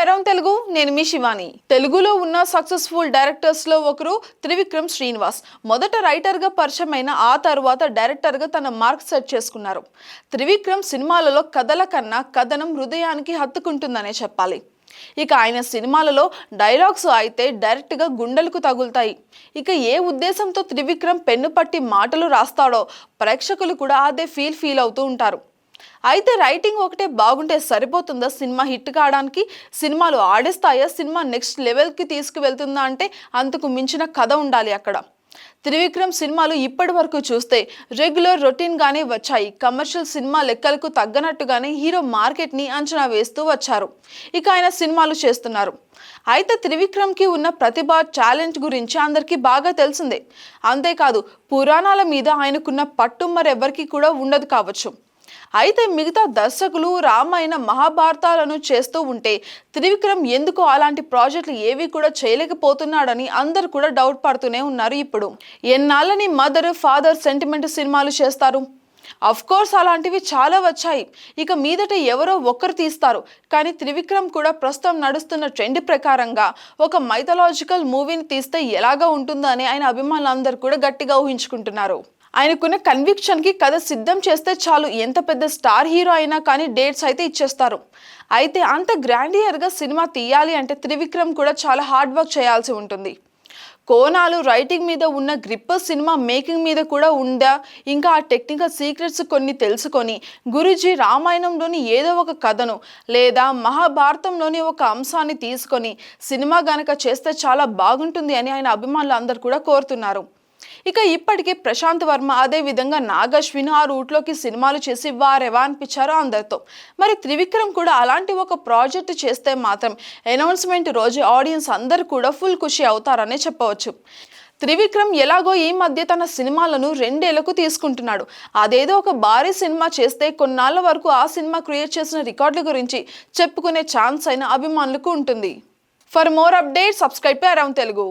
Around Telugu, నేను మీ శివాని. తెలుగులో ఉన్న సక్సెస్ఫుల్ డైరెక్టర్స్ లో ఒకరు త్రివిక్రమ్ శ్రీనివాస్. మొదట రైటర్ గా పరిచయమైన ఆ తర్వాత డైరెక్టర్ గా తన మార్క్ సెట్ చేసుకున్నారు. త్రివిక్రమ్ సినిమాలలో కథల కన్నా కథనం హృదయానికి హత్తుకుంటుందనే చెప్పాలి. ఇక ఆయన సినిమాలలో డైలాగ్స్ అయితే డైరెక్ట్ గా గుండెలకు తగులుతాయి. ఇక ఏ ఉద్దేశంతో త్రివిక్రమ్ పెన్ను పట్టి మాటలు రాస్తాడో ప్రేక్షకులు కూడా అదే ఫీల్ అవుతూ ఉంటారు. అయితే రైటింగ్ ఒకటే బాగుంటే సరిపోతుందా సినిమా హిట్ కావడానికి? సినిమాలు ఆడేస్తాయా? సినిమా నెక్స్ట్ లెవెల్కి తీసుకువెళ్తుందా అంటే అంతకు మించిన కథ ఉండాలి అక్కడ. త్రివిక్రమ్ సినిమాలు ఇప్పటి వరకు చూస్తే రెగ్యులర్ రొటీన్ గానే వచ్చాయి. కమర్షియల్ సినిమా లెక్కలకు తగ్గనట్టుగానే హీరో మార్కెట్ ని అంచనా వేస్తూ వచ్చారు. ఇక ఆయన సినిమాలు చేస్తున్నారు. అయితే త్రివిక్రమ్కి ఉన్న ప్రతిభ, టాలెంట్ గురించి అందరికీ బాగా తెలిసిందే. అంతేకాదు పురాణాల మీద ఆయనకున్న పట్టు మరెవ్వరికి కూడా ఉండదు కావచ్చు. అయితే మిగతా దర్శకులు రామాయణ మహాభారతాలను చేస్తూ ఉంటే త్రివిక్రమ్ ఎందుకు అలాంటి ప్రాజెక్టులు ఏవి కూడా చేయలేకపోతున్నాడని అందరు కూడా డౌట్ పడుతూనే ఉన్నారు. ఇప్పుడు ఎన్నాళ్ళని మదర్ ఫాదర్ సెంటిమెంట్ సినిమాలు చేస్తారు? అఫ్ కోర్స్ అలాంటివి చాలా వచ్చాయి. ఇక మీదట ఎవరో ఒక్కరు తీస్తారు. కానీ త్రివిక్రమ్ కూడా ప్రస్తుతం నడుస్తున్న ట్రెండ్ ప్రకారంగా ఒక మైథలాజికల్ మూవీని తీస్తే ఎలాగా ఉంటుందో అని ఆయన అభిమానులందరూ కూడా గట్టిగా ఊహించుకుంటున్నారు. ఆయనకున్న కన్విక్షన్ కి కథ సిద్ధం చేస్తే చాలు, ఎంత పెద్ద స్టార్ హీరో అయినా కానీ డేట్స్ అయితే ఇచ్చేస్తారు. అయితే అంత గ్రాండియర్ గా సినిమా తీయాలి అంటే త్రివిక్రమ్ కూడా చాలా హార్డ్ వర్క్ చేయాల్సి ఉంటుంది. కోణాలు, రైటింగ్ మీద ఉన్న గ్రిప్ సినిమా మేకింగ్ మీద కూడా ఉందా? ఇంకా ఆ టెక్నికల్ సీక్రెట్స్ కొన్ని తెలుసుకొని గురూజీ రామాయణంలోని ఏదో ఒక కథను లేదా మహాభారతంలోని ఒక అంశాన్ని తీసుకొని సినిమా గనక చేస్తే చాలా బాగుంటుంది అని ఆయన అభిమానులు అందరూ కూడా కోరుతున్నారు. ఇక ఇప్పటికే ప్రశాంత్ వర్మ, అదే విధంగా నాగశ్విన్ ఆ రూట్లోకి సినిమాలు చేసి వారెవా అనిపించారో అందరితో. మరి త్రివిక్రమ్ కూడా అలాంటి ఒక ప్రాజెక్ట్ చేస్తే మాత్రం అనౌన్స్మెంట్ రోజు ఆడియన్స్ అందరూ కూడా ఫుల్ ఖుషి అవుతారనే చెప్పవచ్చు. త్రివిక్రమ్ ఎలాగో ఈ మధ్య తన సినిమాలను 2 ఏళ్లకు తీసుకుంటున్నాడు. అదేదో ఒక భారీ సినిమా చేస్తే కొన్నాళ్ళ వరకు ఆ సినిమా క్రియేట్ చేసిన రికార్డుల గురించి చెప్పుకునే ఛాన్స్ అయిన అభిమానులకు ఉంటుంది. For more updates subscribe to around Telugu.